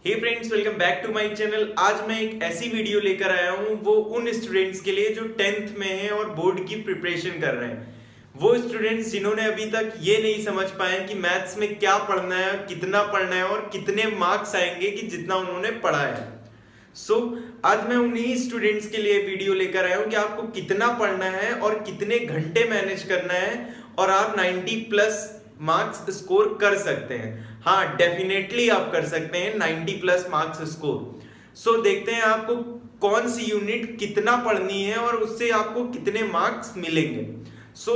Hey friends, welcome back to my channel. आज मैं एक ऐसी वीडियो लेकर आया हूँ वो उन स्टूडेंट्स के लिए जो 10th में हैं और बोर्ड की प्रिपरेशन कर रहे हैं। वो स्टूडेंट्स जिन्होंने अभी तक ये नहीं समझ पाए कि मैथ्स में क्या पढ़ना है, कितना पढ़ना है और कितने मार्क्स आएंगे कि जितना उन्होंने पढ़ा है। आज मैं उन्हीं स्टूडेंट्स के लिए वीडियो लेकर आया हूँ कि आपको कितना पढ़ना है और कितने घंटे मैनेज करना है और आप 90 प्लस मार्क्स स्कोर कर सकते हैं। हाँ, डेफिनेटली आप कर सकते हैं 90 प्लस मार्क्स स्कोर। देखते हैं आपको कौन सी यूनिट कितना पढ़नी है और उससे आपको कितने मार्क्स मिलेंगे।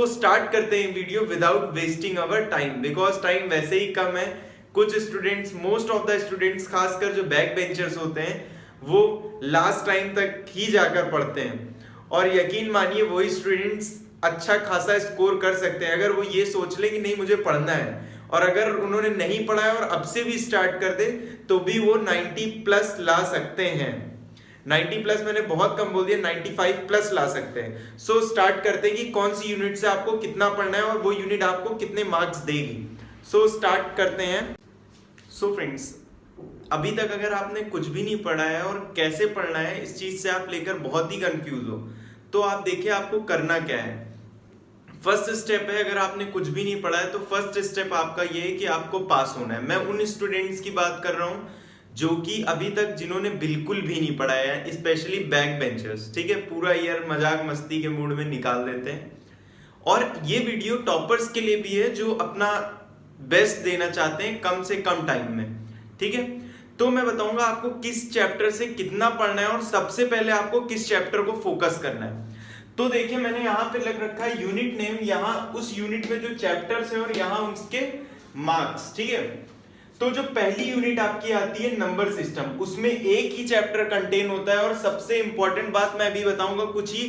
स्टार्ट करते हैं video without wasting our time, because time वैसे ही कम है। कुछ students, most of the students, खासकर जो बैक बेंचर्स होते हैं, वो लास्ट टाइम तक ही जाकर पढ़ते हैं और यकीन मानिए वही स्टूडेंट्स अच्छा खासा स्कोर कर सकते हैं अगर वो ये सोच ले कि नहीं मुझे पढ़ना है। और अगर उन्होंने नहीं पढ़ा है और अब से भी स्टार्ट कर दे तो भी वो 90 प्लस ला सकते हैं। 90 प्लस मैंने बहुत कम बोल दिया, 95 प्लस ला सकते हैं। स्टार्ट करते हैं कि कौन सी यूनिट से आपको कितना पढ़ना है और वो यूनिट आपको कितने मार्क्स देगी। स्टार्ट करते हैं। फ्रेंड्स, अभी तक अगर आपने कुछ भी नहीं पढ़ा है और कैसे पढ़ना है इस चीज से आप लेकर बहुत ही कंफ्यूज हो, तो आप देखिए आपको करना क्या है। फर्स्ट स्टेप है, अगर आपने कुछ भी नहीं पढ़ा है तो फर्स्ट स्टेप आपका ये है कि आपको पास होना है। मैं उन स्टूडेंट्स की बात कर रहा हूँ जो कि अभी तक जिन्होंने बिल्कुल भी नहीं पढ़ा है, स्पेशली बैक बेंचर्स। ठीक है, पूरा ईयर मजाक मस्ती के मूड में निकाल देते हैं। और ये वीडियो टॉपर्स के लिए भी है जो अपना बेस्ट देना चाहते हैं कम से कम टाइम में। ठीक है, तो मैं बताऊंगा आपको किस चैप्टर से कितना पढ़ना है और सबसे पहले आपको किस चैप्टर को फोकस करना है। तो देखिए मैंने यहाँ पे लग रखा है यूनिट नेम, यहाँ उस यूनिट में जो चैप्टर्स है और यहाँ उसके मार्क्स। ठीक है, तो जो पहली यूनिट आपकी आती है नंबर सिस्टम, उसमें एक ही चैप्टर कंटेन होता है और सबसे इंपॉर्टेंट बात मैं अभी बताऊंगा, कुछ ही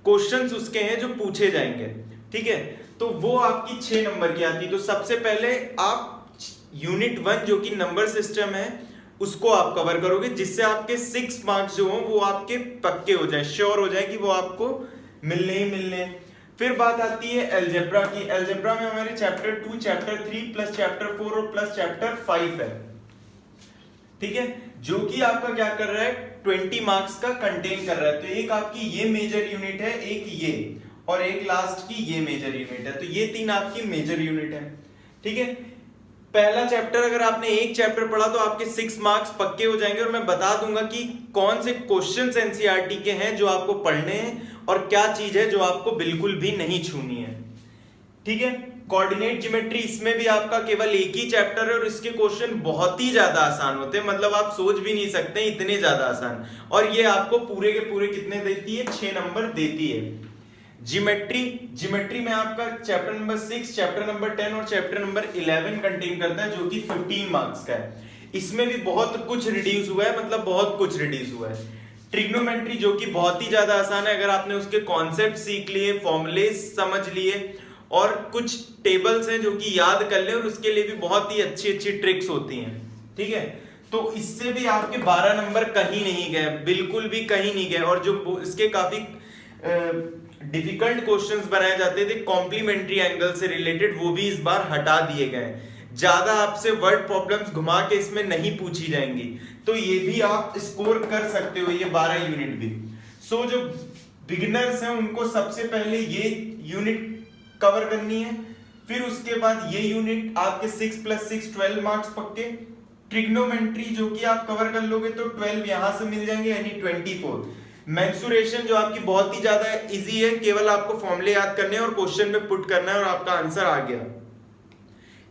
क्वेश्चंस उसके हैं जो पूछे जाएंगे। ठीक है, तो वो आपकी 6 नंबर की आती है। तो सबसे पहले आप यूनिट 1 जो कि नंबर सिस्टम है उसको आप कवर करोगे, जिससे आपके 6 मार्क्स जो हो वो आपके पक्के हो जाए, श्योर हो जाए कि वो आपको मिलने ही मिलने। फिर बात आती है अलजेब्रा की। अलजेब्रा में हमारे चैप्टर 2, चैप्टर 3 प्लस चैप्टर 4 और प्लस चैप्टर 5 है। ठीक है, जो कि आपका क्या कर रहा है, 20 मार्क्स का कंटेन कर रहा है। तो एक आपकी ये मेजर यूनिट है, एक ये और एक लास्ट की ये मेजर यूनिट है। तो ये 3 आपकी मेजर यूनिट है। ठीक है, पहला चैप्टर अगर आपने एक चैप्टर पढ़ा तो आपके 6 मार्क्स पक्के हो जाएंगे और मैं बता दूंगा कि कौन से क्वेश्चंस एनसीईआरटी के हैं जो आपको पढ़ने हैं और क्या चीज है जो आपको बिल्कुल भी नहीं छूनी है। ठीक है, कोऑर्डिनेट ज्योमेट्री, इसमें भी आपका केवल एक ही चैप्टर है और इसके क्वेश्चन बहुत ही ज्यादा आसान होते हैं, मतलब आप सोच भी नहीं सकते इतने ज्यादा आसान। और ये आपको पूरे के पूरे कितने देती है, 6 नंबर देती है। ज्योमेट्री में आपका चैप्टर नंबर 6, चैप्टर नंबर 10 और चैप्टर नंबर 11 कंटेन करता है, जो कि 15 मार्क्स का है। इसमें भी बहुत कुछ रिड्यूस हुआ है, मतलब बहुत कुछ रिड्यूस हुआ है। ट्रिग्नोमेट्री जो कि बहुत ही ज्यादा आसान है, अगर आपने उसके कॉन्सेप्ट सीख लिए, फॉर्मूले समझ लिए और कुछ टेबल्स हैं जो कि याद कर ले, और उसके लिए भी बहुत ही अच्छी अच्छी ट्रिक्स होती हैं। ठीक है, तो इससे भी आपके 12 नंबर कहीं नहीं गए, बिल्कुल भी कहीं नहीं गए। और जो इसके काफी डिफिकल्ट क्वेश्चंस बनाए जाते थे कॉम्प्लीमेंट्री एंगल से रिलेटेड, वो भी इस बार हटा दिए गए। ज्यादा आपसे वर्ड प्रॉब्लम्स घुमा के इसमें नहीं पूछी जाएंगी, तो ये भी आप स्कोर कर सकते हो, ये 12 यूनिट भी। जो बिगिनर्स हैं उनको सबसे पहले ये यूनिट कवर करनी है, फिर उसके बाद ये यूनिट आपके 6 + 6 12 मार्क्स पक्के। ट्रिग्नोमेट्री जो कि आप कवर कर लोगे तो 12 यहां से मिल जाएंगे, यानी 24। मेंसुरेशन जो आपकी बहुत ही ज्यादा इजी है, केवल आपको फॉर्मूले याद करने हैं और क्वेश्चन में पुट करना है और आपका आंसर आ गया।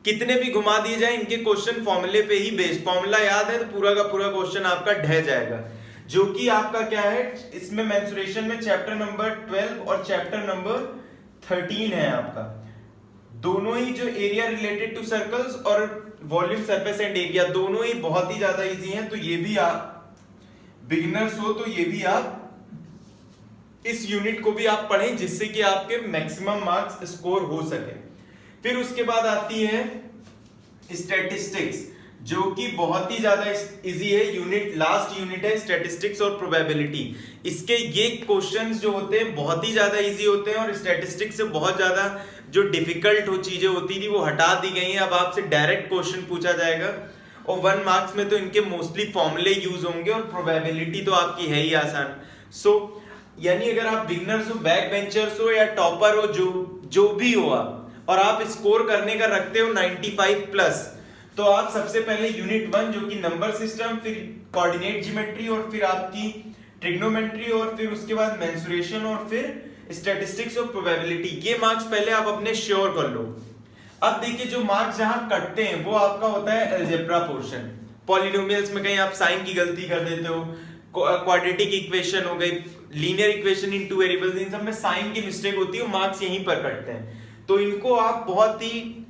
कितने भी घुमा दिए जाए इनके क्वेश्चन फॉर्मूले पे ही बेस्ड, फॉर्मूला याद है तो पूरा का पूरा क्वेश्चन आपका ढह जाएगा। जो कि आपका क्या है, इसमें मेंसुरेशन में चैप्टर नंबर 12 और चैप्टर नंबर 13 है आपका। दोनों ही जो एरिया रिलेटेड टू सर्कल्स और वॉल्यूम, सरफेस एंड एरिया, दोनों ही बहुत ही ज्यादा इजी हैं। तो ये भी आप बिगिनर्स हो तो ये भी आप इस यूनिट को भी आप पढ़ें, जिससे कि आपके मैक्सिमम मार्क्स स्कोर हो सके। फिर उसके बाद आती है स्टैटिस्टिक्स, जो कि बहुत ही ज्यादा इजी है यूनिट, लास्ट यूनिट है स्टैटिस्टिक्स और प्रोबेबिलिटी। इसके ये क्वेश्चंस जो होते हैं बहुत ही ज्यादा इजी होते हैं और स्टैटिस्टिक्स से बहुत ज्यादा जो डिफिकल्ट चीजें होती थी वो हटा दी गई हैं। अब आपसे डायरेक्ट क्वेश्चन पूछा जाएगा और 1 मार्क्स में तो इनके मोस्टली फॉर्मूले यूज होंगे और प्रोबेबिलिटी तो आपकी है ही आसान। सो यानी अगर आप बिगनर्स हो, बैक बेंचर्स हो या टॉपर हो, जो भी हो आप, और आप स्कोर करने का रखते हो 95 प्लस, तो आप सबसे पहले यूनिट 1 जो कि नंबर सिस्टम, फिर कोऑर्डिनेट ज्योमेट्री और फिर आपकी ट्रिग्नोमेट्री और फिर उसके बाद मेंसुरेशन और फिर स्टैटिस्टिक्स और प्रोबेबिलिटी, ये मार्क्स पहले आप अपने श्योर कर लो। अब देखिए जो मार्क्स जहां कटते हैं वो आपका होता है अलजेब्रा पोर्शन। पॉलिनोमियल्स में कहीं आप साइन की गलती कर देते हो, क्वाड्रेटिक इक्वेशन हो गई, लीनियर इक्वेशन इन 2 वेरिएबल्स, इन सब में साइन की मिस्टेक होती है, मार्क्स यहीं पर कटते हैं। तो इनको आप बहुत ही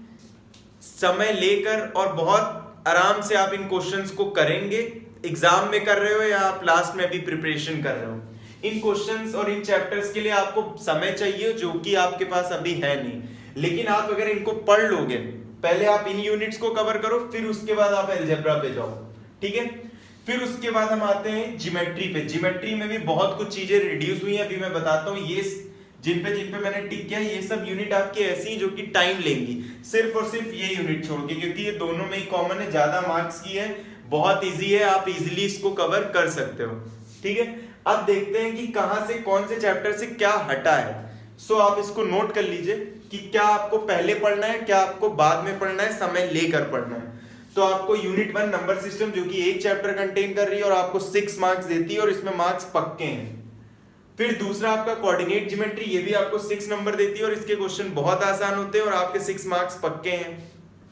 समय लेकर और बहुत आराम से आप इन क्वेश्चंस को करेंगे। एग्जाम में कर रहे हो या आप लास्ट में भी प्रिपरेशन कर रहे हो, इन क्वेश्चंस और इन चैप्टर्स के लिए आपको समय चाहिए जो कि आपके पास अभी है नहीं। लेकिन आप अगर इनको पढ़ लोगे, पहले आप इन यूनिट्स को कवर करो, फिर उसके बाद आप अलजेब्रा पे जाओ, ठीक है। फिर उसके बाद हम आते हैं ज्योमेट्री पे। ज्योमेट्री में भी बहुत कुछ चीजें रिड्यूस हुई हैं, अभी मैं बताता हूँ। ये जिन पे मैंने टिक किया, ये सब यूनिट आपकी ऐसी जो कि टाइम लेंगी, सिर्फ और सिर्फ ये यूनिट छोड़ के, क्योंकि ये दोनों में ही कॉमन है, ज्यादा मार्क्स की है, बहुत इजी है, आप इजीली इसको कवर कर सकते हो, ठीक है। अब देखते हैं कि कहां से, कौन से चैप्टर से क्या हटा है। सो आप इसको नोट कर लीजिए कि क्या आपको पहले पढ़ना है, क्या आपको बाद में पढ़ना है, समय लेकर पढ़ना है। तो आपको यूनिट 1 नंबर सिस्टम जो कि एक चैप्टर कंटेन कर रही है और आपको 6 मार्क्स देती है और इसमें मार्क्स पक्के हैं। फिर दूसरा आपका कोऑर्डिनेट ज्योमेट्री, ये भी आपको 6 नंबर देती है और इसके क्वेश्चन बहुत आसान होते हैं और आपके 6 मार्क्स पक्के हैं,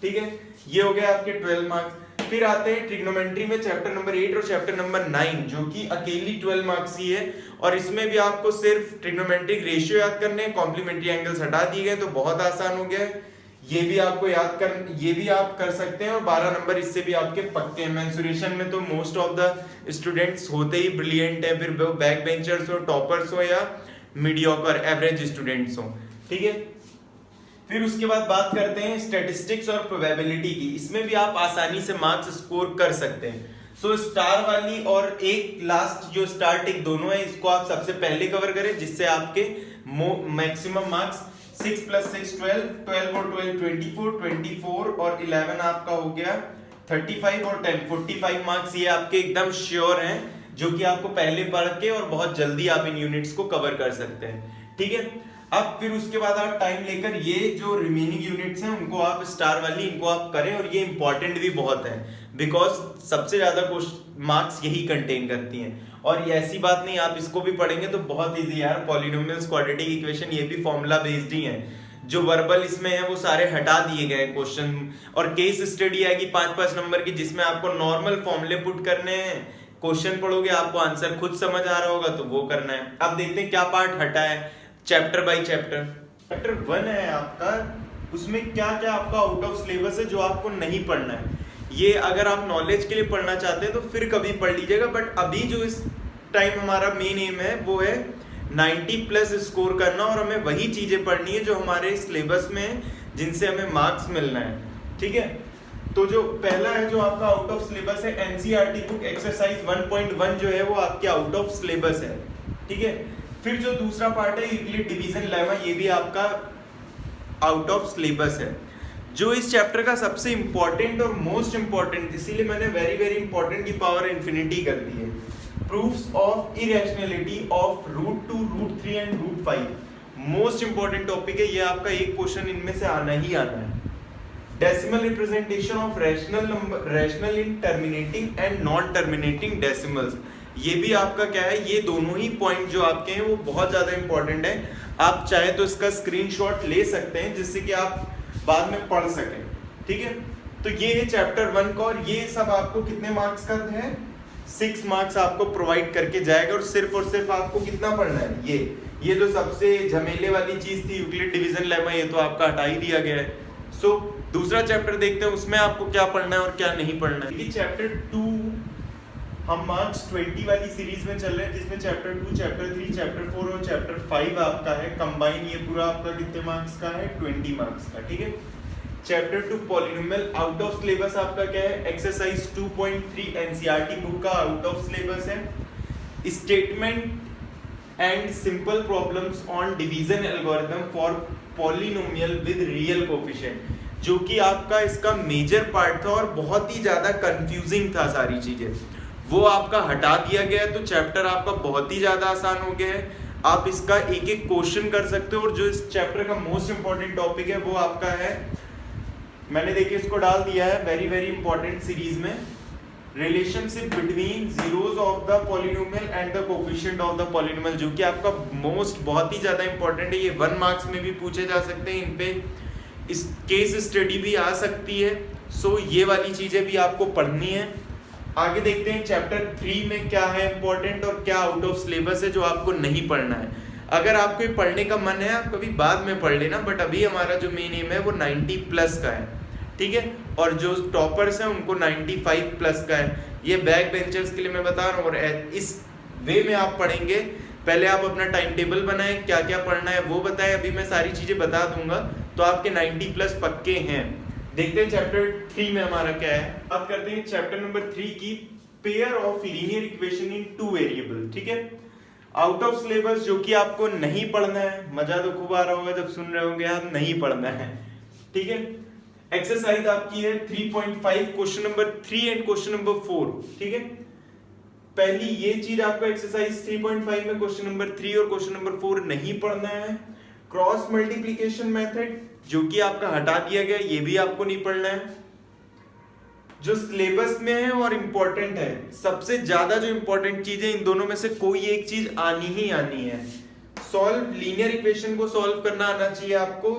ठीक है। ये हो गए आपके 12 मार्क्स। फिर आते हैं ट्रिग्नोमेट्री में चैप्टर नंबर 8 और चैप्टर नंबर 9 जो कि अकेली 12 मार्क्स की है और इसमें भी आपको सिर्फ ट्रिग्नोमेट्रिक रेशियो याद करने हैं, कॉम्प्लीमेंट्री एंगल्स हटा दिए गए, तो बहुत आसान हो गया है। ये भी आपको याद कर, ये भी आप कर सकते हैं और 12 नंबर इससे भी आपके पक्के हैं। मेंसुरेशन में तो मोस्ट ऑफ द स्टूडेंट्स होते ही ब्रिलियंट है, फिर वो बैक बेंचर्स हो, टॉपर्स हो या मीडियोकर एवरेज स्टूडेंट्स हो, ठीक है। फिर उसके बाद बात करते हैं स्टैटिस्टिक्स और प्रोबेबिलिटी की। इसमें भी आप आसानी से मार्क्स स्कोर कर सकते हैं। सो स्टार वाली और एक लास्ट जो स्टार टिक दोनों है, इसको आप सबसे पहले कवर करें, जिससे आपके मैक्सिमम मार्क्स 6 + 6 12, 12 और 12 24, 24 और 11 आपका हो गया 35 और 10 45 मार्क्स, ये आपके एकदम श्योर हैं, जो कि आपको पहले पढ़ के और बहुत जल्दी आप इन यूनिट्स को कवर कर सकते हैं, ठीक है। अब फिर उसके बाद आप टाइम लेकर ये जो रिमेनिंग यूनिट्स हैं उनको आप स्टार वाली इनको आप करें, और ये इंपॉर्टेंट भी बहुत है बिकॉज सबसे ज्यादा मार्क्स यही कंटेन करती हैं। और ये ऐसी बात नहीं, आप इसको भी पढ़ेंगे तो बहुत इजी यार, पॉलिनोमियल्स, क्वाड्रेटिक इक्वेशन, ये भी फॉर्मूला बेस्ड ही हैं। जो वर्बल इसमें है वो सारे हटा दिए गए क्वेश्चन, और केस स्टडी आएगी 5-5 नंबर की, जिसमें आपको नॉर्मल फॉर्मूले पुट करने हैं। क्वेश्चन पढ़ोगे, आपको आंसर खुद समझ आ रहा होगा तो वो करना है। अब देखते हैं क्या पार्ट हटा है चैप्टर बाय चैप्टर। चैप्टर 1 है आपका, उसमें क्या क्या आपका आउट ऑफ सिलेबस है जो आपको नहीं पढ़ना है। ये अगर आप नॉलेज के लिए पढ़ना चाहते हैं तो फिर कभी पढ़ लीजिएगा, बट अभी जो इस टाइम हमारा मेन एम है वो है 90+ स्कोर करना, और हमें वही चीजें पढ़नी है जो हमारे सिलेबस में है, जिनसे हमें मार्क्स मिलना है, ठीक है। तो जो पहला है जो आपका आउट ऑफ सिलेबस है, एनसीईआरटी बुक एक्सरसाइज 1.1 जो है वो आपके आउट ऑफ सिलेबस है, ठीक है। फिर जो दूसरा पार्ट है यूक्लिड डिवीजन लेमा, ये भी आपका आउट ऑफ सिलेबस है। जो इस चैप्टर का सबसे इंपॉर्टेंट और मोस्ट इंपॉर्टेंट, इसीलिए मैंने वेरी वेरी इंपॉर्टेंट की पावर इन्फिनिटी कर दी है, proofs of irrationality of √2, √3 and √5 most important topic है। ये आपका एक क्वेश्चन इनमें से आना ही आना है। Decimal representation of rational number, rational in terminating and non terminating decimals, ये भी आपका क्या है, ये दोनों ही पॉइंट जो आपके हैं वो बहुत ज्यादा इंपॉर्टेंट है। आप चाहे तो इसका स्क्रीनशॉट ले सकते हैं जिससे कि आप बाद में पढ़ सकें, ठीक है। तो ये है चैप्टर 1 का, और ये सब आपको कितने मार्क्स का है, 6 मार्क्स आपको प्रोवाइड करके जाएगा। और सिर्फ आपको कितना पढ़ना है, ये जो सबसे झमेले वाली चीज थी यूक्लिड डिवीजन लेमा, ये तो आपका हटा ही दिया गया है। सो दूसरा चैप्टर देखते हैं, उसमें आपको क्या पढ़ना है और क्या नहीं पढ़ना है। चैप्टर 2 हम मार्क्स 20 वाली सीरीज में चल रहे हैं, जिसमें चैप्टर 2, चैप्टर 3, चैप्टर 4 और चैप्टर 5 आपका है कंबाइन। ये पूरा आपका कितने मार्क्स का है, 20 मार्क्स का, ठीक है। Chapter 2 polynomial out of syllabus आपका क्या है, एक्सरसाइज 2.3 एनसीईआरटी बुक का आउट ऑफ सिलेबस है। Statement and simple problems on division algorithm for polynomial with real coefficient, जो कि आपका इसका मेजर पार्ट था और बहुत ही ज्यादा कंफ्यूजिंग था सारी चीजें, वो आपका हटा दिया गया है। तो चैप्टर आपका बहुत ही ज्यादा आसान हो गया है, आप इसका एक एक क्वेश्चन कर सकते हो। और जो इस चैप्टर का मोस्ट इंपॉर्टेंट टॉपिक है वो आपका है, मैंने देखिए इसको डाल दिया है वेरी वेरी इंपॉर्टेंट सीरीज में, relationship between zeros of the polynomial and the coefficient of the polynomial, जो कि आपका मोस्ट बहुत ही ज्यादा इंपॉर्टेंट है। ये 1 मार्क्स में भी पूछे जा सकते हैं, इन पे इस केस स्टडी भी आ सकती है। सो ये वाली चीजें भी आपको पढ़नी है। आगे देखते हैं चैप्टर 3 में क्या है इंपॉर्टेंट और क्या आउट ऑफ सिलेबस है जो आपको नहीं पढ़ना है। अगर आपको पढ़ने का मन है आप कभी बाद में पढ़ लेना, बट अभी हमारा जो मेन एम है वो 90 प्लस का है, ठीक है। और जो टॉपर्स हैं उनको 95 प्लस का है। ये बैक बेंचर्स के लिए मैं बता रहा हूँ, और इस वे में आप पढ़ेंगे। पहले आप अपना टाइम टेबल बनाएं, क्या क्या पढ़ना है वो बताएं, अभी मैं सारी चीजें बता दूंगा, तो आपके 90 प्लस पक्के हैं। देखते हैं चैप्टर 3 में हमारा क्या है। बात करते हैं चैप्टर नंबर 3 की, pair of linear equation in 2 variable, ठीक है। आउट ऑफ सिलेबस जो कि आपको नहीं पढ़ना है, मजा तो खूब आ रहा होगा जब सुन रहे होंगे आप, नहीं पढ़ना है, ठीक है। एक्सरसाइज आपकी है 3.5 question number 3 and question number 4, ठीक है। पहली ये चीज आपको एक्सरसाइज 3.5 में क्वेश्चन नंबर 3 और क्वेश्चन नंबर 4 नहीं पढ़ना है। क्रॉस मल्टीप्लिकेशन मेथड जो कि आपका हटा दिया गया, ये भी आपको नहीं पढ़ना है। जो सिलेबस में है और इंपॉर्टेंट है, सबसे ज्यादा जो इंपॉर्टेंट चीज है, इन दोनों में से कोई एक चीज आनी ही आनी है। सॉल्व लीनियर इक्वेशन को सॉल्व करना आना चाहिए आपको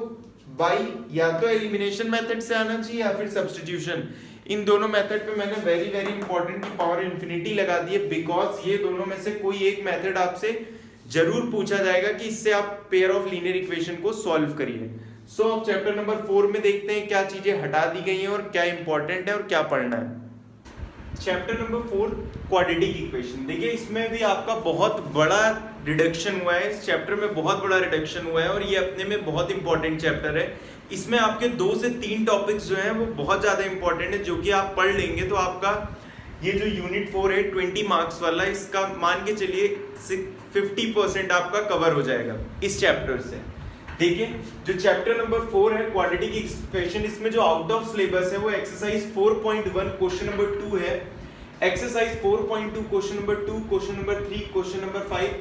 बाई या तो एलिमिनेशन मेथड से आना चाहिए या फिर सब्स्टिट्यूशन। इन दोनों मेथड पे मैंने वेरी वेरी इंपॉर्टेंट की पावर इन्फिनिटी लगा दी है, बिकॉज ये दोनों में से कोई एक मेथड आपसे जरूर पूछा जाएगा कि इससे आप पेयर ऑफ लीनियर इक्वेशन को सॉल्व करिए। सो अब चैप्टर नंबर 4 में देखते हैं क्या चीजें हटा दी गई हैं और क्या इंपॉर्टेंट है और क्या पढ़ना है। चैप्टर नंबर 4 क्वाड्रेटिक इक्वेशन, देखिए इसमें भी आपका बहुत बड़ा रिडक्शन हुआ है। इस चैप्टर में बहुत बड़ा रिडक्शन हुआ है और ये अपने में बहुत इंपॉर्टेंट चैप्टर है। इसमें आपके 2 से 3 टॉपिक्स जो हैं वो बहुत ज्यादा इंपॉर्टेंट है, जो कि आप पढ़ लेंगे तो आपका ये जो यूनिट 4 है 20 मार्क्स वाला, इसका मान के चलिए 50% आपका कवर हो जाएगा इस चैप्टर से। देखिए जो चैप्टर नंबर 4 है क्वाड्रेटिक इक्वेशन, इसमें जो आउट ऑफ सिलेबस है वो एक्सरसाइज 4.1 क्वेश्चन नंबर 2 है, exercise 4.2 question number 2, question number 3, question number 5,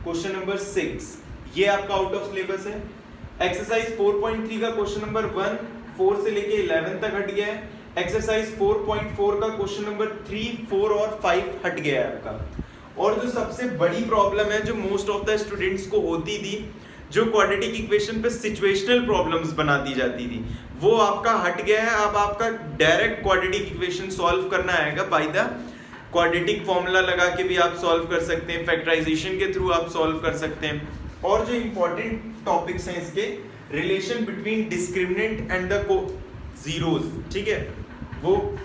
question number 6, ये आपका आउट ऑफ सिलेबस है। एक्सरसाइज 4.3 का क्वेश्चन नंबर 1 4 से लेके 11 तक हट गया है। एक्सरसाइज 4.4 का क्वेश्चन नंबर 3, 4 और 5 हट गया है आपका। और जो सबसे बड़ी प्रॉब्लम है जो मोस्ट ऑफ द स्टूडेंट्स को होती थी, जो क्वाड्रेटिक इक्वेशन पे सिचुएशनल प्रॉब्लम्स बना दी जाती थी, वो आपका हट गया है। अब आपका डायरेक्ट क्वाड्रेटिक इक्वेशन सॉल्व करना आएगा बाय द क्वाड्रेटिक फॉर्मूला लगा के भी आप सॉल्व कर सकते हैं, फैक्टराइजेशन के थ्रू आप सॉल्व कर सकते हैं। और जो इंपॉर्टेंट टॉपिक्स हैं इसके, relation between discriminant and the zeros, ठीक है, वो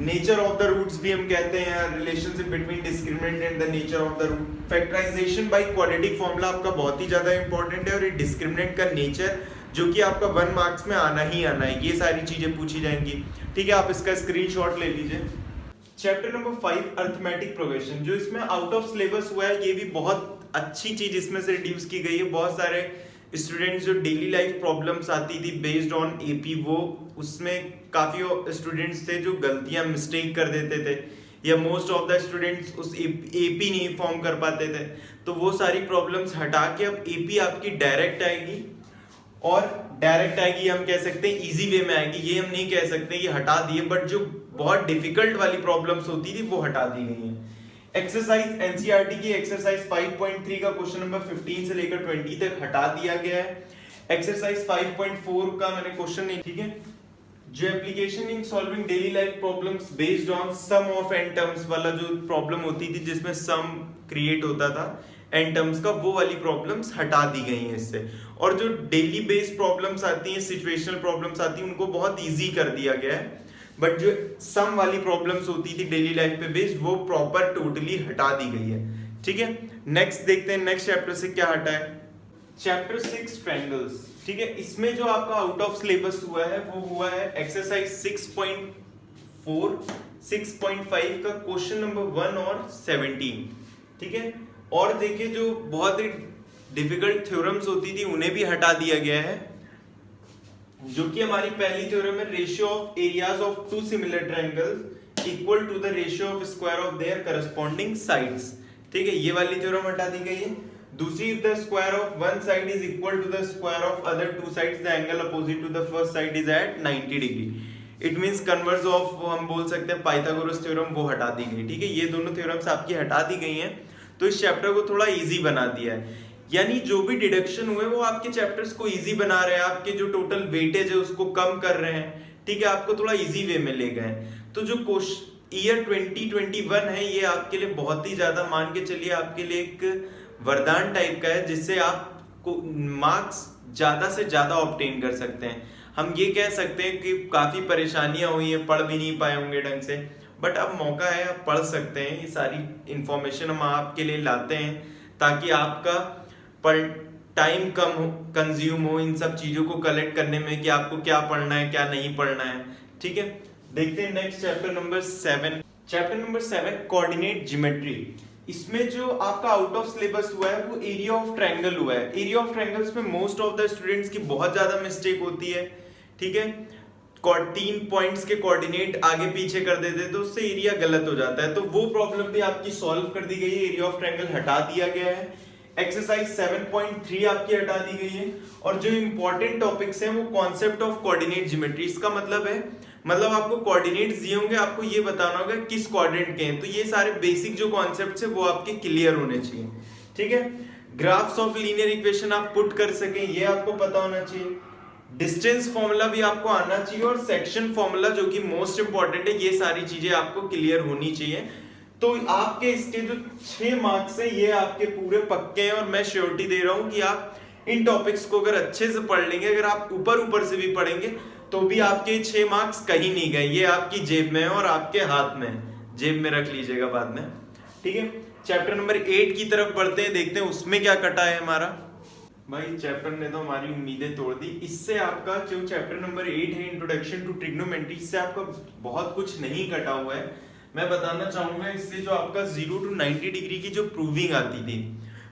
नेचर ऑफ द रूट्स भी हम कहते हैं, relationship between discriminant and the nature of the root. Factorization by quadratic formula आपका बहुत ही ज्यादा इंपॉर्टेंट है, और ये डिस्क्रिमिनेंट का नेचर जो कि आपका 1 मार्क्स में आना ही आना है, ये सारी चीजें पूछी जाएंगी, ठीक है। आप इसका स्क्रीनशॉट ले लीजिए। चैप्टर नंबर 5 अरिथमेटिक प्रोग्रेशन, जो इसमें आउट ऑफ सिलेबस हुआ है, ये भी बहुत अच्छी चीज इसमें से रिड्यूस की गई है। बहुत सारे स्टूडेंट्स जो डेली लाइफ प्रॉब्लम्स आती थी बेस्ड ऑन एपी, वो उसमें काफी स्टूडेंट्स थे जो गलतियां मिस्टेक कर देते थे, या मोस्ट ऑफ द स्टूडेंट्स उस एपी नहीं फॉर्म कर पाते थे। तो वो सारी प्रॉब्लम्स हटा के अब एपी आपकी डायरेक्ट आएगी, और डायरेक्ट आएगी हम कह सकते हैं इजी वे में आएगी, ये हम नहीं कह सकते ये हटा दिए, बट जो बहुत डिफिकल्ट वाली प्रॉब्लम्स होती थी वो हटा दी गई हैं। एक्सरसाइज एनसीईआरटी की एक्सरसाइज 5.3 का क्वेश्चन नंबर 15 से लेकर 20 तक हटा दिया गया है। एक्सरसाइज 5.4 का मैंने क्वेश्चन नहीं, ठीक है, जो application in solving daily life problems based on sum of n terms वाला जो प्रॉब्लम होती थी जिसमें सम क्रिएट होता था एन टर्म्स का, वो वाली प्रॉब्लम्स हटा दी गई हैं इससे। और जो डेली बेस्ड प्रॉब्लम्स आती हैं, सिचुएशनल प्रॉब्लम्स आती हैं, उनको बहुत ईजी कर दिया गया है, बट जो सम वाली प्रॉब्लम्स होती थी डेली लाइफ पे बेस्ड, वो प्रॉपर टोटली हटा दी गई है, ठीक है। नेक्स्ट देखते हैं नेक्स्ट चैप्टर से क्या हटा है। चैप्टर 6 ट्रायंगल्स, ठीक है, इसमें जो आपका आउट ऑफ सिलेबस हुआ है वो हुआ है एक्सरसाइज 6.4, 6.5 का क्वेश्चन नंबर 1 और 17, ठीक है। और देखिए जो बहुत ही डिफिकल्ट थ्योरम्स होती थी उन्हें भी हटा दिया गया है। जो कि हमारी पहली थ्योरम है, ratio of areas of two similar triangles equal to the ratio of square of their corresponding sides. ठीक है, ये वाली थ्योरम हटा दी गई है। दूसरी, the square of one side is equal to the square of other two sides, the angle opposite to the first side is at 90 degree. It means converse of, हम बोल सकते हैं पाइथागोरस थ्योरम, वो हटा दी गई। ठीक है, ये दोनों थ्योरम्स आपकी हटा दी गई हैं, तो इस चैप्टर को थोड़ा इजी बना दिया है। यानी जो भी डिडक्शन हुए वो आपके चैप्टर्स को इजी बना रहे हैं, आपके जो टोटल वेटेज है उसको कम कर रहे हैं। ठीक है, आपको थोड़ा इजी वे में ले गए। तो जो ईयर 2021 है, ये आपके लिए बहुत ही ज्यादा, मान के चलिए आपके लिए एक वरदान टाइप का है, जिससे आप मार्क्स ज्यादा से ज्यादा ऑब्टेन कर सकते हैं। हम ये कह सकते हैं कि काफी परेशानियां हुई हैं, पढ़ भी नहीं पाए होंगे ढंग से, बट अब मौका है, आप पढ़ सकते हैं। ये सारी इंफॉर्मेशन हम आपके लिए लाते हैं ताकि आपका पर टाइम कम हो, कंज्यूम हो इन सब चीजों को कलेक्ट करने में, कि आपको क्या पढ़ना है क्या नहीं पढ़ना है। ठीक है, देखते हैं next chapter number 7। Chapter number 7, coordinate geometry. इसमें जो आपका आउट ऑफ सिलेबस हुआ है वो एरिया ऑफ ट्रायंगल हुआ है। एरिया ऑफ ट्रायंगल्स में मोस्ट ऑफ द स्टूडेंट्स की बहुत ज्यादा मिस्टेक होती है। ठीक है, 3 पॉइंट्स के कोऑर्डिनेट आगे पीछे कर देते तो उससे एरिया गलत हो जाता है, तो वो प्रॉब्लम भी आपकी सॉल्व कर दी गई है। एरिया ऑफ ट्रायंगल हटा दिया गया है। एक्सरसाइज 7.3 आपकी हटा दी गई है। और जो इंपॉर्टेंट टॉपिक्स हैं वो कॉन्सेप्ट ऑफ कोऑर्डिनेट ज्योमेट्री। इसका मतलब है, मतलब आपको कोऑर्डिनेट्स दिए होंगे, आपको ये बताना होगा किस कोऑर्डिनेट के हैं। तो ये सारे बेसिक जो कॉन्सेप्ट्स है वो आपके क्लियर होने चाहिए। ठीक है, ग्राफ्स ऑफ लीनियर इक्वेशन आप पुट कर सकें, ये आपको पता होना चाहिए। डिस्टेंस फॉर्मूला भी आपको आना चाहिए, और सेक्शन फॉर्मूला जो कि मोस्ट इंपॉर्टेंट है, ये सारी चीजें आपको क्लियर होनी चाहिए। तो आपके इसके जो 6 मार्क्स हैं ये आपके पूरे पक्के हैं, और मैं श्योरिटी दे रहा हूं कि आप इन टॉपिक्स को अगर अच्छे से पढ़ लेंगे, अगर आप ऊपर से भी पढ़ेंगे तो भी आपके 6 मार्क्स कहीं नहीं गए, ये आपकी जेब में है और आपके हाथ में है। जेब में रख लीजिएगा बाद में। ठीक है, चैप्टर नंबर 8 की तरफ बढ़ते हैं, देखते हैं उसमें क्या कटा है हमारा। भाई चैप्टर ने तो हमारी उम्मीदें तोड़ दी। इससे आपका जो चैप्टर नंबर 8 है, इंट्रोडक्शन टू ट्रिग्नोमेट्री, इससे आपका बहुत कुछ नहीं कटा हुआ है। मैं बताना चाहूंगा, इससे जो आपका 0 to 90 डिग्री की जो प्रूविंग आती थी,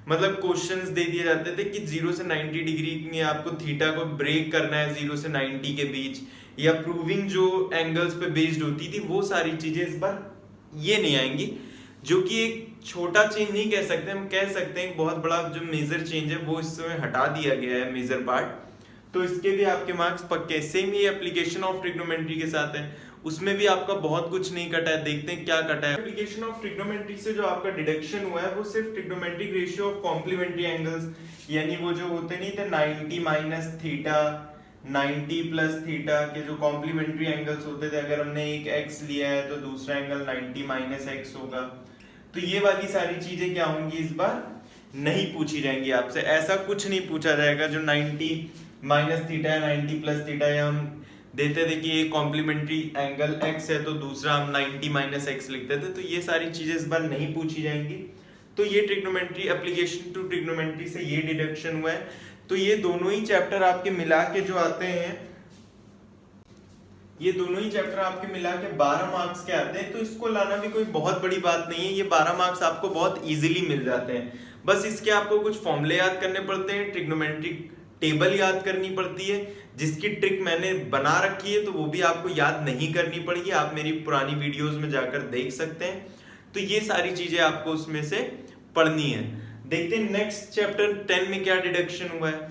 मतलब क्वेश्चंस दे दिए जाते थे कि 0 से 90 डिग्री में आपको थीटा को ब्रेक करना है 0 से 90 के बीच, या प्रूविंग जो एंगल्स पे बेस्ड होती थी, वो सारी चीजें इस बार ये नहीं आएंगी। जो कि एक छोटा चेंज नहीं कह सकते, हम कह सकते हैं बहुत बड़ा जो मेजर चेंज है वो इस समय हटा दिया गया है, मेजर पार्ट। तो इसके भी आपके मार्क्स पक्के। सेम ये एप्लीकेशन ऑफ ट्रिग्नोमेट्री के साथ है, उसमें भी आपका बहुत कुछ नहीं कटा है। देखते हैं क्या कटा है। एप्लीकेशन ऑफ ट्रिग्नोमेट्री से जो आपका डिडक्शन हुआ है वो सिर्फ trigonometric ratio of complementary angles, यानी वो जो होते नहीं थे 90 माइनस थीटा, 90 प्लस थीटा के जो कॉम्प्लीमेंट्री एंगल्स होते थे, अगर हमने एक x लिया है तो दूसरा एंगल 90 माइनस x होगा। तो ये वाली सारी चीजें क्या होंगी, इस बार नहीं पूछी जाएंगी आपसे। ऐसा कुछ नहीं पूछा जाएगा जो 90 माइनस थीटा या 90 प्लस थीटा, या हम देते थे कि एक कॉम्प्लीमेंट्री एंगल x है तो दूसरा हम 90 माइनस x लिखते थे। तो ये सारी चीजें इस बार नहीं पूछी जाएंगी। तो ये ट्रिग्नोमेट्री, एप्लीकेशन टू ट्रिग्नोमेट्री से ये डिडक्शन हुआ है। तो ये दोनों ही चैप्टर आपके मिला के जो आते हैं, ये दोनों ही चैप्टर आपके मिला के 12 मार्क्स के आते हैं। तो इसको लाना भी कोई बहुत बड़ी बात नहीं है, ये 12 मार्क्स आपको बहुत इजीली मिल जाते हैं। बस इसके आपको कुछ फॉर्मूले याद करने पड़ते हैं, ट्रिग्नोमेट्रिक टेबल याद करनी पड़ती है, जिसकी ट्रिक मैंने बना रखी है, तो वो भी आपको याद नहीं करनी पड़ेगी। आप मेरी पुरानी वीडियोस में जाकर देख सकते हैं। तो ये सारी चीजें आपको उसमें से पढ़नी है। देखते हैं नेक्स्ट चैप्टर 10 में क्या डिडक्शन हुआ है।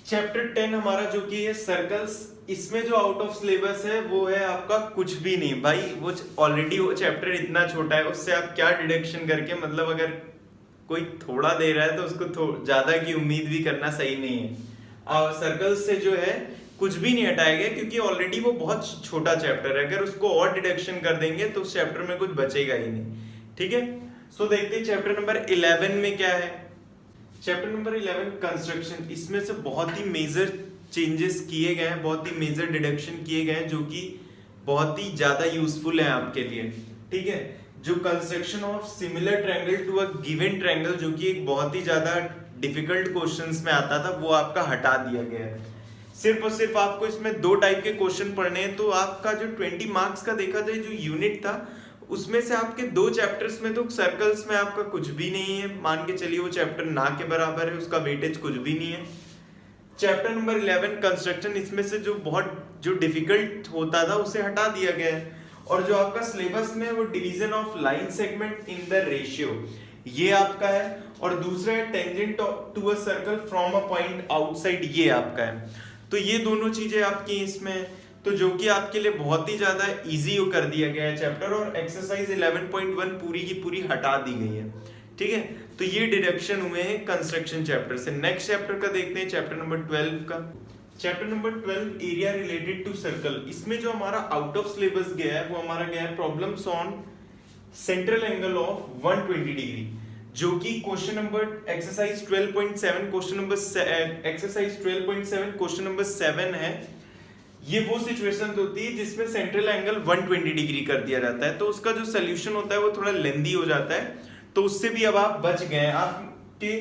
चैप्टर 10 हमारा जो कि है सर्कल्स, इसमें जो आउट ऑफ सिलेबस है वो है आपका कुछ भी नहीं भाई। वो ऑलरेडी वो चैप्टर इतना छोटा है, उससे आप क्या डिडक्शन करके, मतलब अगर कोई थोड़ा दे रहा है तो उसको ज्यादा की उम्मीद भी करना सही नहीं है। और सर्कल्स से जो है कुछ भी नहीं हटाया गया, क्योंकि ऑलरेडी वो बहुत छोटा चैप्टर है। अगर उसको और डिडक्शन कर देंगे तो उस चैप्टर में कुछ बचेगा ही नहीं। ठीक है, सो देखते हैं चैप्टर नंबर 11 में क्या है। चैप्टर नंबर 11 कंस्ट्रक्शन, इसमें से बहुत ही मेजर चेंजेस किए गए हैं, बहुत ही मेजर डिडक्शन किए गए हैं, जो कि बहुत ही ज्यादा यूजफुल है आपके लिए। ठीक है, जो construction of similar triangle to a given triangle, जो कि एक बहुत ही ज्यादा डिफिकल्ट क्वेश्चंस में आता था, वो आपका हटा दिया गया है। सिर्फ और सिर्फ आपको इसमें 2 टाइप के क्वेश्चन पढ़ने हैं। तो आपका जो 20 मार्क्स का देखा जाए जो यूनिट था, उसमें से आपके 2 चैप्टर्स में तो सर्कल्स में आपका कुछ भी नहीं है, मान के चलिए वो चैप्टर ना के बराबर है, उसका वेटेज कुछ भी नहीं है। चैप्टर नंबर 11 कंस्ट्रक्शन, इसमें से जो डिफिकल्ट होता था उसे हटा दिया गया है। और जो आपका सिलेबस में वो division of line segment in the ratio, ये आपका है। और दूसरा है tangent to a circle from a point outside, ये आपका है। तो ये दोनों चीजें आपकी इसमें, तो जो कि आपके लिए बहुत ही ज्यादा इजी कर दिया गया है चैप्टर। और एक्सरसाइज 11.1 पूरी की पूरी हटा दी गई है, ठीक है। तो ये डिडक्शन हुए हैं कंस्ट्रक्शन चैप्टर से। नेक्स्ट चैप्टर का देखते हैं, चैप्टर नंबर 12 का। Chapter number 12 area related to circle. इसमें जो हमारा आउट ऑफ सिलेबस गया है वो हमारा गया है problems on central angle of 120 degree, जो कि question number exercise 12.7 question number exercise 12.7 question number 7 है। ये वो सिचुएशन होती है जिसमें सेंट्रल एंगल 120 डिग्री कर दिया जाता है। तो उसका जो सोल्यूशन होता है वो थोड़ा लेंदी हो जाता है, तो उससे भी अब आप बच गए। आपके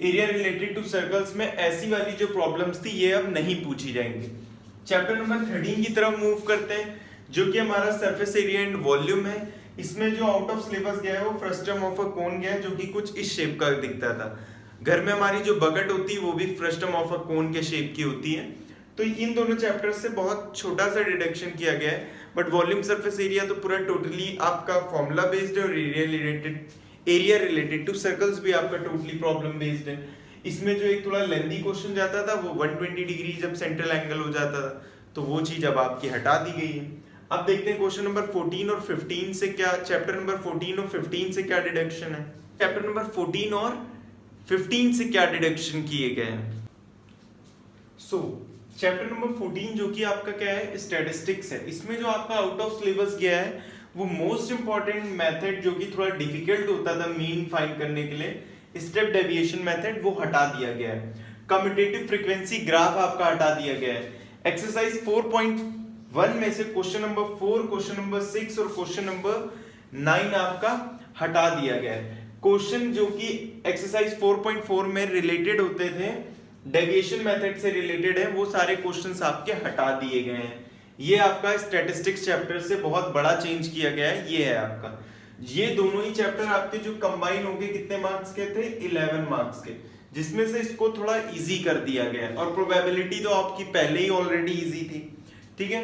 एरिया रिलेटेड टू सर्कल्स में ऐसी वाली जो प्रॉब्लम्स थी ये अब नहीं पूछी जाएंगी। चैप्टर नंबर 13 की तरफ मूव करते हैं, जो कि हमारा सरफेस एरिया एंड वॉल्यूम है। इसमें जो आउट ऑफ सिलेबस गया है वो फ्रस्टम ऑफ अ कोन गया है, जो कि कुछ इस शेप का दिखता था। घर में हमारी जो बकेट होती है वो भी फ्रस्टम ऑफ अ कोन के शेप की होती है। तो इन दोनों चैप्टर्स से बहुत छोटा सा डिडक्शन किया गया है, बट वॉल्यूम सरफेस एरिया तो पूरा टोटली आपका फॉर्मूला बेस्ड है। और एरिया रिलेटेड टू सर्कल्स भी आपका टोटली प्रॉब्लम बेस्ड है। इसमें जो एक थोड़ा लेंदी क्वेश्चन जाता था वो 120 डिग्री जब सेंट्रल एंगल हो जाता था, तो वो चीज अब आपकी हटा दी गई है। अब देखते हैं क्वेश्चन नंबर 14 और 15 से क्या, चैप्टर नंबर 14 और 15 से क्या डिडक्शन है। चैप्टर नंबर 14 और 15 से क्या डिडक्शन किए गए हैं। चैप्टर नंबर 14 जो कि आपका क्या है, स्टैटिस्टिक्स है। इसमें जो आपका आउट ऑफ सिलेबस गया है वो मोस्ट इंपॉर्टेंट मेथड, जो कि थोड़ा डिफिकल्ट होता था मीन फाइंड करने के लिए, स्टेप डेविएशन मेथड, वो हटा दिया गया है। कम्यूटेटिव फ्रीक्वेंसी ग्राफ आपका हटा दिया गया है। एक्सरसाइज 4.1 में से क्वेश्चन नंबर 4, क्वेश्चन नंबर 6 और क्वेश्चन नंबर 9 आपका हटा दिया गया है। क्वेश्चन जो कि एक्सरसाइज 4.4 में रिलेटेड होते थे, डेविएशन मेथड से रिलेटेड है, वो सारे क्वेश्चंस आपके हटा दिए गए हैं। ये आपका स्टैटिस्टिक्स चैप्टर से बहुत बड़ा चेंज किया गया है। ये है आपका, ये दोनों ही चैप्टर आपके जो कंबाइन होके कितने मार्क्स के थे, 11 मार्क्स के, जिसमें से इसको थोड़ा इजी कर दिया गया है। और प्रोबेबिलिटी तो आपकी पहले ही ऑलरेडी इजी थी, ठीक है।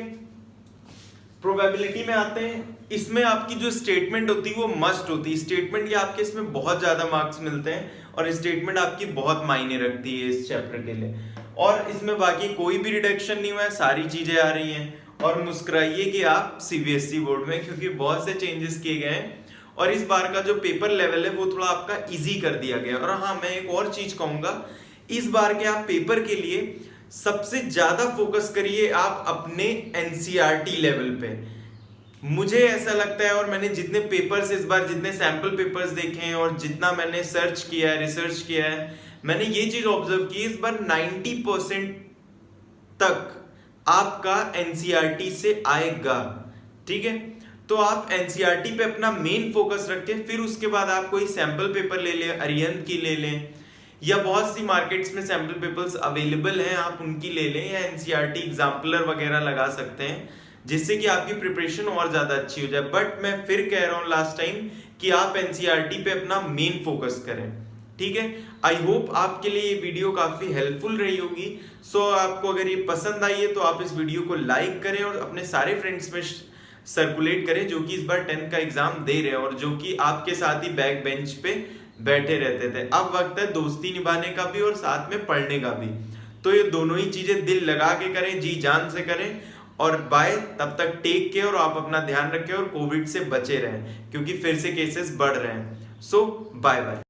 प्रोबेबिलिटी में आते हैं, इसमें आपकी जो स्टेटमेंट होती है वो मस्ट होती है। स्टेटमेंट के आपके इसमें बहुत ज्यादा मार्क्स मिलते हैं और स्टेटमेंट आपकी बहुत मायने रखती है इस चैप्टर के लिए। और इसमें बाकी कोई भी रिडक्शन नहीं हुआ है, सारी चीजें आ रही हैं। और मुस्कुराइए कि आप सीबीएसई बोर्ड में, क्योंकि बहुत से चेंजेस किए गए हैं और इस बार का जो पेपर लेवल है वो थोड़ा आपका इजी कर दिया गया। और हाँ, मैं एक और चीज कहूंगा, इस बार के आप पेपर के लिए सबसे ज्यादा फोकस करिए आप अपने एनसीईआरटी लेवल पे। मुझे ऐसा लगता है, और मैंने जितने पेपर्स इस बार, जितने सैंपल पेपर्स देखे हैं और जितना मैंने सर्च किया है, रिसर्च किया है, मैंने ये चीज ऑब्जर्व की, इस बार 90% तक आपका एनसीईआरटी से आएगा, ठीक है। तो आप एनसीईआरटी पे अपना मेन फोकस रखें, फिर उसके बाद आप कोई सैंपल पेपर ले लें, अरिहंत की ले लें, या बहुत सी मार्केट्स में सैंपल पेपर्स अवेलेबल हैं, आप उनकी ले लें, या एनसीईआरटी एग्जाम्पलर वगैरह लगा सकते हैं, जिससे कि आपकी प्रिपरेशन और ज्यादा अच्छी हो जाए। बट मैं फिर कह रहा हूं लास्ट टाइम कि आप एनसीईआरटी पे अपना मेन फोकस करें, ठीक है। आई होप आपके लिए ये वीडियो काफी हेल्पफुल रही होगी। सो आपको अगर ये पसंद आई है तो आप इस वीडियो को लाइक करें और अपने सारे फ्रेंड्स में सर्कुलेट करें जो कि इस बार 10th का एग्जाम दे रहे हैं और जो कि आपके साथ ही बैक बेंच पे बैठे रहते थे। अब वक्त है दोस्ती निभाने का भी और साथ में पढ़ने का भी। तो ये दोनों ही चीजें दिल लगा के करें, जी जान से करें। और बाय, तब तक टेक केयर और आप अपना ध्यान रखें और कोविड से बचे रहें, क्योंकि फिर से केसेस बढ़ रहे हैं। सो बाय बाय।